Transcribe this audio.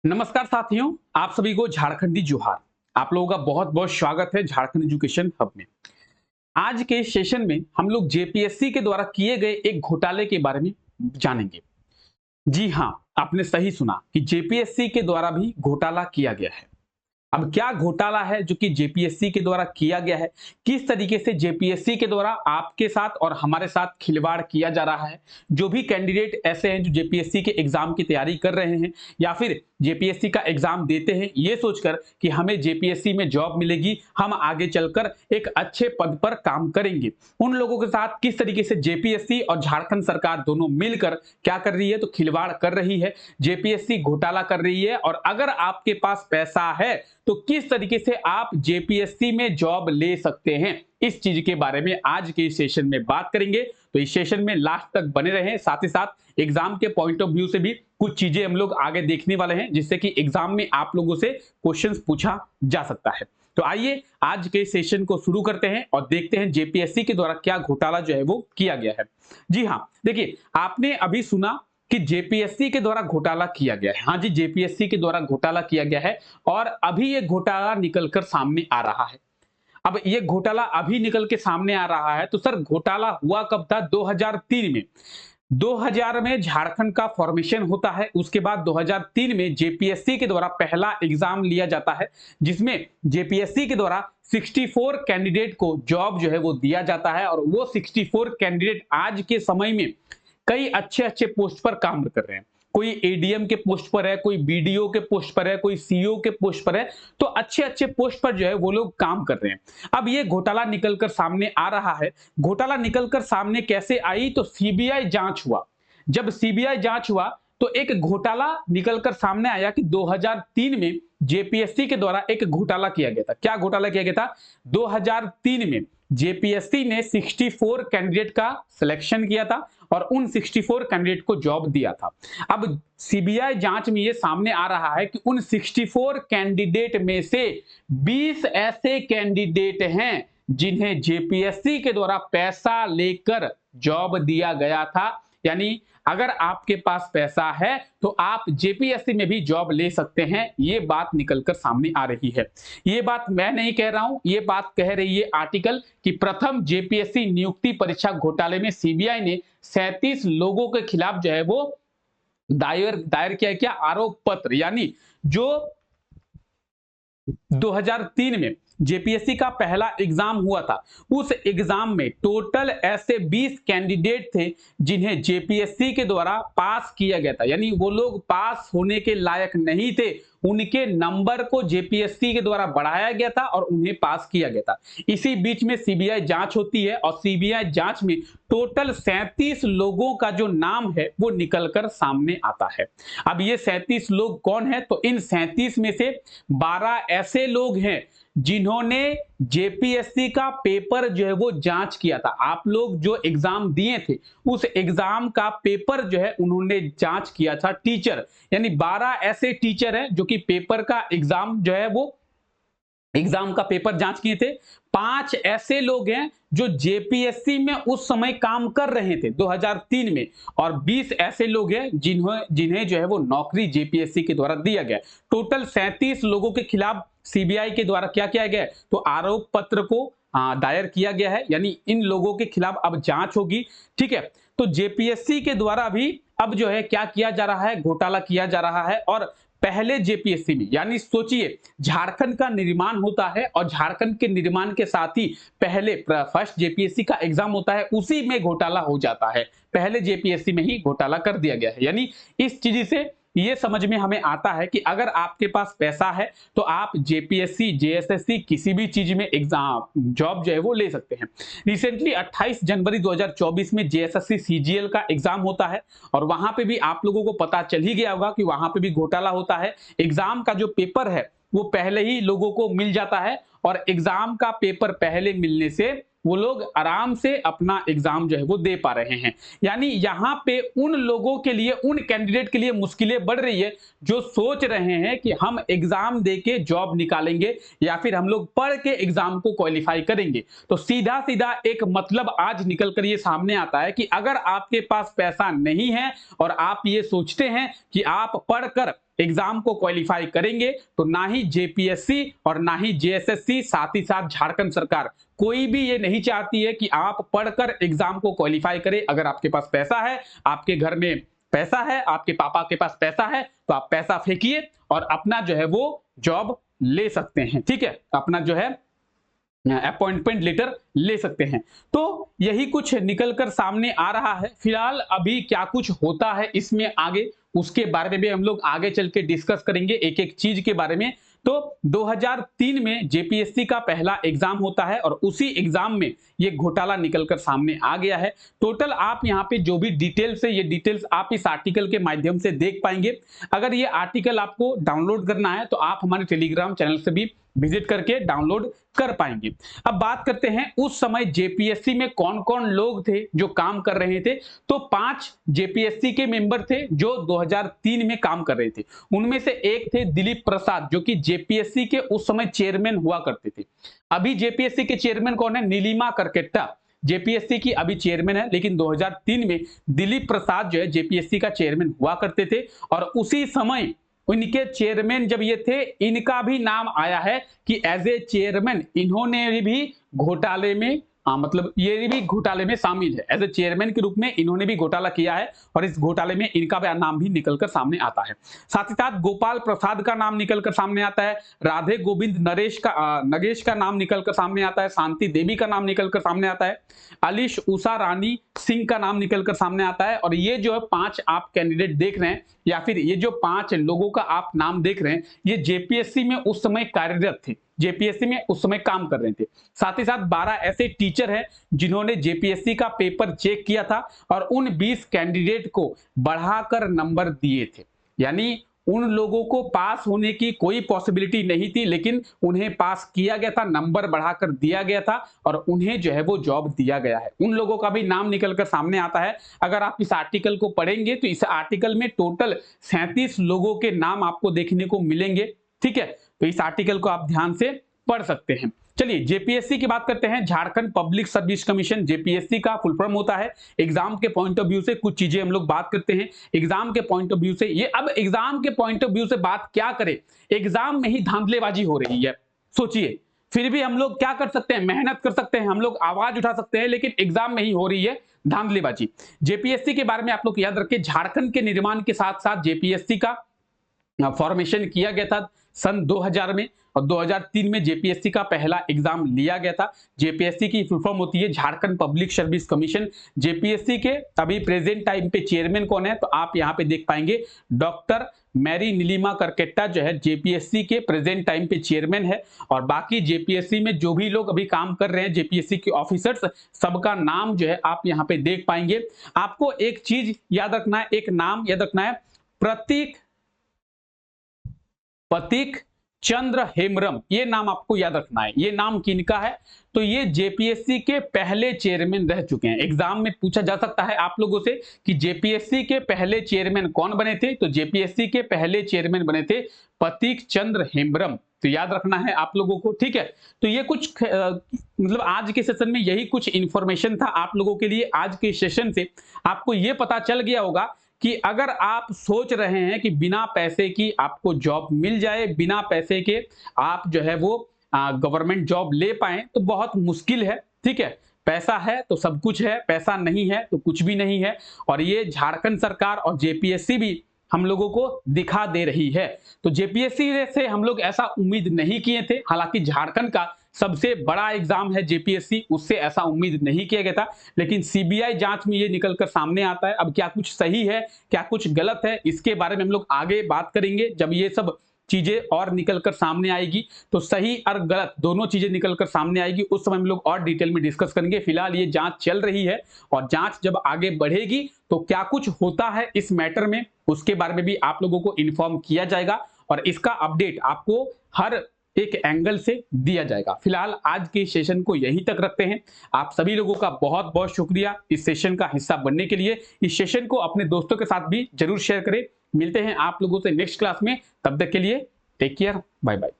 नमस्कार साथियों, आप सभी को झारखंडी जोहार। आप लोगों का बहुत बहुत स्वागत है झारखंड एजुकेशन हब में। आज के सेशन में हम लोग जेपीएससी के द्वारा किए गए एक घोटाले के बारे में जानेंगे। जी हाँ, आपने सही सुना कि जेपीएससी के द्वारा भी घोटाला किया गया है। अब क्या घोटाला है जो कि जेपीएससी के द्वारा किया गया है, किस तरीके से जेपीएससी के द्वारा आपके साथ और हमारे साथ खिलवाड़ किया जा रहा है। जो भी कैंडिडेट ऐसे हैं जो जेपीएससी के एग्जाम की तैयारी कर रहे हैं या फिर जेपीएससी का एग्जाम देते हैं ये सोचकर कि हमें जेपीएससी में जॉब मिलेगी, हम आगे चलकर एक अच्छे पद पर काम करेंगे, उन लोगों के साथ किस तरीके से जेपीएससी और झारखंड सरकार दोनों मिलकर क्या कर रही है, तो खिलवाड़ कर रही है, जेपीएससी घोटाला कर रही है। और अगर आपके पास पैसा है तो किस तरीके से आप जेपीएससी में जॉब ले सकते हैं, इस चीज के बारे में आज के इस सेशन में बात करेंगे। तो इस सेशन में लास्ट तक बने रहें, साथ ही साथ एग्जाम के पॉइंट ऑफ व्यू से भी कुछ चीजें हम लोग आगे देखने वाले हैं जिससे कि एग्जाम में आप लोगों से क्वेश्चंस पूछा जा सकता है। तो आइए आज के सेशन को शुरू करते हैं और देखते हैं जेपीएससी के द्वारा क्या घोटाला जो है वो किया गया है। जी हाँ, देखिए आपने अभी सुना कि जेपीएससी के द्वारा घोटाला किया गया है। हाँ जी, जेपीएससी के द्वारा घोटाला किया गया है और अभी ये घोटाला निकलकर सामने आ रहा है। अब ये घोटाला अभी निकल के सामने आ रहा है तो सर घोटाला हुआ कब था? 2003 में। 2000 में झारखंड का फॉर्मेशन होता है, उसके बाद 2003 में जेपीएससी के द्वारा पहला एग्जाम लिया जाता है जिसमें जेपीएससी के द्वारा 64 कैंडिडेट को जॉब जो है वो दिया जाता है। और वो 64 कैंडिडेट आज के समय में कई अच्छे अच्छे पोस्ट पर काम कर रहे हैं। कोई एडीएम के पोस्ट पर है, कोई बीडीओ के पोस्ट पर है, कोई सीईओ के पोस्ट पर है। तो अच्छे अच्छे पोस्ट पर जो है वो लोग काम कर रहे हैं। अब ये घोटाला निकलकर सामने आ रहा है। घोटाला निकलकर सामने कैसे आई? तो सीबीआई जांच हुआ। जब सीबीआई जांच हुआ तो एक घोटाला निकलकर सामने आया कि 2003 में जेपीएससी के द्वारा एक घोटाला किया गया था। क्या घोटाला किया गया था? 2003 में जेपीएससी ने 64 कैंडिडेट का सिलेक्शन किया था और उन 64 कैंडिडेट को जॉब दिया था। अब सीबीआई जांच में यह सामने आ रहा है कि उन 64 कैंडिडेट में से 20 ऐसे कैंडिडेट हैं जिन्हें जेपीएससी के द्वारा पैसा लेकर जॉब दिया गया था। यानी अगर आपके पास पैसा है तो आप जेपीएससी में भी जॉब ले सकते हैं। ये बात निकलकर सामने आ रही है। ये बात मैं नहीं कह रहा हूं, ये बात कह रही है आर्टिकल कि प्रथम जेपीएससी नियुक्ति परीक्षा घोटाले में सीबीआई ने 37 लोगों के खिलाफ जो है वो दायर किया क्या? आरोप पत्र। यानी जो 2003 में जेपीएससी का पहला एग्जाम हुआ था उस एग्जाम में टोटल ऐसे 20 कैंडिडेट थे जिन्हें जेपीएससी के द्वारा पास किया गया था। यानी वो लोग पास होने के लायक नहीं थे, उनके नंबर को जेपीएससी के द्वारा बढ़ाया गया था और उन्हें पास किया गया था। इसी बीच में सीबीआई जांच होती है और सीबीआई जांच में टोटल 37 लोगों का जो नाम है वो निकलकर सामने आता है। अब ये 37 लोग कौन है? तो इन 37 में से 12 ऐसे लोग हैं जिन्होंने जेपीएससी का पेपर जो है वो जांच किया था। आप लोग जो एग्जाम दिए थे उस एग्जाम का पेपर जो है उन्होंने जांच किया था, टीचर। यानी 12 ऐसे टीचर हैं जो कि पेपर का एग्जाम जो है वो एग्जाम का पेपर जांच किए थे। 5 ऐसे लोग हैं जो जेपीएससी में उस समय काम कर रहे थे 2003 में और 20 ऐसे लोग हैं जिन्हें जो है वो नौकरी जेपीएससी के द्वारा दिया गया। टोटल 37 लोगों के खिलाफ सीबीआई के द्वारा क्या किया गया? तो आरोप पत्र को दायर किया गया है। यानी इन लोगों के खिलाफ अब जांच होगी। ठीक है, तो जेपीएससी के द्वारा भी अब जो है क्या किया जा रहा है? घोटाला किया जा रहा है। और पहले जेपीएससी में, यानी सोचिए झारखंड का निर्माण होता है और झारखंड के निर्माण के साथ ही पहले फर्स्ट जेपीएससी का एग्जाम होता है, उसी में घोटाला हो जाता है। पहले जेपीएससी में ही घोटाला कर दिया गया है। यानी इस चीज से ये समझ में हमें आता है कि अगर आपके पास पैसा है तो आप जेपीएससी, जेएसएससी किसी भी चीज में एग्जाम जॉब जो है वो ले सकते हैं। रिसेंटली 28 जनवरी 2024 में जेएसएससी सीजीएल का एग्जाम होता है और वहां पे भी आप लोगों को पता चल ही गया होगा कि वहां पे भी घोटाला होता है। एग्जाम का जो पेपर है वो पहले ही लोगों को मिल जाता है और एग्जाम का पेपर पहले मिलने से वो लोग आराम से अपना एग्जाम जो है वो दे पा रहे हैं। यानी यहाँ पे उन लोगों के लिए, उन कैंडिडेट के लिए मुश्किलें बढ़ रही है जो सोच रहे हैं कि हम एग्जाम देके जॉब निकालेंगे या फिर हम लोग पढ़ के एग्जाम को क्वालिफाई करेंगे। तो सीधा सीधा एक मतलब आज निकल कर ये सामने आता है कि अगर आपके पास पैसा नहीं है और आप ये सोचते हैं कि आप पढ़कर एग्जाम को क्वालिफाई करेंगे तो ना ही जेपीएससी और ना ही जेएसएससी, साथ ही साथ झारखंड सरकार कोई भी ये नहीं चाहती है कि आप पढ़कर एग्जाम को क्वालिफाई करें। अगर आपके पास पैसा है, आपके घर में पैसा है, आपके पापा के पास पैसा है, तो आप पैसा फेंकिए और अपना जो है वो जॉब ले सकते हैं। ठीक है, अपना जो है अपॉइंटमेंट लेटर ले सकते हैं। तो यही कुछ निकलकर सामने आ रहा है। फिलहाल अभी क्या कुछ होता है इसमें आगे, उसके बारे में भी हम लोग आगे चल के डिस्कस करेंगे एक एक चीज के बारे में। तो 2003 में जेपीएससी का पहला एग्जाम होता है और उसी एग्जाम में ये घोटाला निकलकर सामने आ गया है। टोटल आप यहाँ पे जो भी डिटेल्स है, ये डिटेल्स आप इस आर्टिकल के माध्यम से देख पाएंगे। अगर ये आर्टिकल आपको डाउनलोड करना है तो आप हमारे टेलीग्राम चैनल से भी विजिट करके डाउनलोड कर पाएंगे। अब बात करते हैं उस समय जेपीएससी में कौन कौन लोग थे जो काम कर रहे थे। तो 5 जेपीएससी के मेंबर थे जो 2003 में काम कर रहे थे। उनमें से एक थे दिलीप प्रसाद, जो कि जेपीएससी के उस समय चेयरमैन हुआ करते थे। अभी जेपीएससी के चेयरमैन कौन है? नीलिमा करकेट्टा जेपीएससी की अभी चेयरमैन है, लेकिन 2003 में दिलीप प्रसाद जो है जेपीएससी का चेयरमैन हुआ करते थे। और उसी समय इनके चेयरमैन जब ये थे, इनका भी नाम आया है कि एज ए चेयरमैन इन्होंने भी घोटाले में मतलब ये भी घोटाले में शामिल है। एज ए चेयरमैन के रूप में इन्होंने भी घोटाला किया है और इस घोटाले में इनका नाम भी निकलकर सामने आता है। साथ ही साथ गोपाल प्रसाद का नाम निकलकर सामने आता है, राधे गोविंद नगेश का नाम निकलकर सामने आता है, शांति देवी का नाम निकलकर सामने आता है, अलीश उषा रानी सिंह का नाम निकलकर सामने आता है। और ये जो है 5 आप कैंडिडेट देख रहे हैं, या फिर ये जो 5 लोगों का आप नाम देख रहे हैं, ये जेपीएससी में उस समय कार्यरत थे, जेपीएससी में उस समय काम कर रहे थे। साथ ही साथ 12 ऐसे टीचर हैं जिन्होंने जेपीएससी का पेपर चेक किया था और उन 20 कैंडिडेट को बढ़ाकर नंबर दिए थे। यानी उन लोगों को पास होने की कोई पॉसिबिलिटी नहीं थी, लेकिन उन्हें पास किया गया था, नंबर बढ़ाकर दिया गया था और उन्हें जो है वो जॉब दिया गया है। उन लोगों का भी नाम निकलकर सामने आता है। अगर आप इस आर्टिकल को पढ़ेंगे तो इस आर्टिकल में टोटल 37 लोगों के नाम आपको देखने को मिलेंगे। ठीक है, तो इस आर्टिकल को आप ध्यान से पढ़ सकते हैं। चलिए जेपीएससी की बात करते हैं। Jharkhand public service commission JPSC का फुल फॉर्म होता है। एग्जाम के पॉइंट ऑफ व्यू से कुछ चीजें हम लोग बात करते हैं। एग्जाम के पॉइंट ऑफ व्यू से ये, अब एग्जाम के पॉइंट ऑफ व्यू से बात क्या करें, एग्जाम में ही धांधलेबाजी हो रही है। सोचिए, फिर भी हम लोग क्या कर सकते हैं, मेहनत कर सकते हैं, हम लोग आवाज उठा सकते हैं, लेकिन एग्जाम में ही हो रही है धांधलेबाजी। जेपीएससी के बारे में आप लोग याद रखें, झारखंड के निर्माण के साथ साथ जेपीएससी का फॉर्मेशन किया गया था सन 2000 में और 2003 में जेपीएससी का पहला एग्जाम लिया गया था। जेपीएससी की फुल फॉर्म होती है Jharkhand public service commission. JPSC के अभी प्रेजेंट टाइम पे चेयरमैन कौन है, तो आप यहाँ पे देख पाएंगे डॉक्टर मैरी नीलिमा करकेट्टा जो है जेपीएससी के प्रेजेंट टाइम पे चेयरमैन है। और बाकी जेपीएससी में जो भी लोग अभी काम कर रहे हैं, जेपीएससी के ऑफिसर्स, सबका नाम जो है आप यहाँ पे देख पाएंगे। आपको एक चीज याद रखना है, एक नाम याद रखना है, प्रतीक चंद्र हेम्ब्रम, ये नाम आपको याद रखना है। ये नाम किनका है, तो ये जेपीएससी के पहले चेयरमैन रह चुके हैं। एग्जाम में पूछा जा सकता है आप लोगों से कि जेपीएससी के पहले चेयरमैन कौन बने थे, तो जेपीएससी के पहले चेयरमैन बने थे प्रतीक चंद्र हेम्ब्रम। तो याद रखना है आप लोगों को। ठीक है, तो ये कुछ मतलब आज के सेशन में यही कुछ इंफॉर्मेशन था आप लोगों के लिए। आज के सेशन से आपको ये पता चल गया होगा कि अगर आप सोच रहे हैं कि बिना पैसे की आपको जॉब मिल जाए, बिना पैसे के आप जो है वो गवर्नमेंट जॉब ले पाए, तो बहुत मुश्किल है। ठीक है, पैसा है तो सब कुछ है, पैसा नहीं है तो कुछ भी नहीं है। और ये झारखंड सरकार और जेपीएससी भी हम लोगों को दिखा दे रही है। तो जेपीएससी से हम लोग ऐसा उम्मीद नहीं किए थे, हालांकि झारखंड का सबसे बड़ा एग्जाम है जेपीएससी, उससे ऐसा उम्मीद नहीं किया गया था, लेकिन सीबीआई जांच में ये निकलकर सामने आता है। अब क्या कुछ सही है, क्या कुछ गलत है, इसके बारे में हम लोग आगे बात करेंगे। जब ये सब चीजें और निकलकर सामने आएगी, तो सही और गलत दोनों चीजें निकलकर सामने आएगी, उस समय हम लोग और डिटेल में डिस्कस करेंगे। फिलहाल ये जांच चल रही है और जांच जब आगे बढ़ेगी तो क्या कुछ होता है इस मैटर में, उसके बारे में भी आप लोगों को इन्फॉर्म किया जाएगा और इसका अपडेट आपको हर एक एंगल से दिया जाएगा। फिलहाल आज के सेशन को यहीं तक रखते हैं। आप सभी लोगों का बहुत बहुत शुक्रिया इस सेशन का हिस्सा बनने के लिए। इस सेशन को अपने दोस्तों के साथ भी जरूर शेयर करें। मिलते हैं आप लोगों से नेक्स्ट क्लास में, तब तक के लिए टेक केयर, बाय बाय।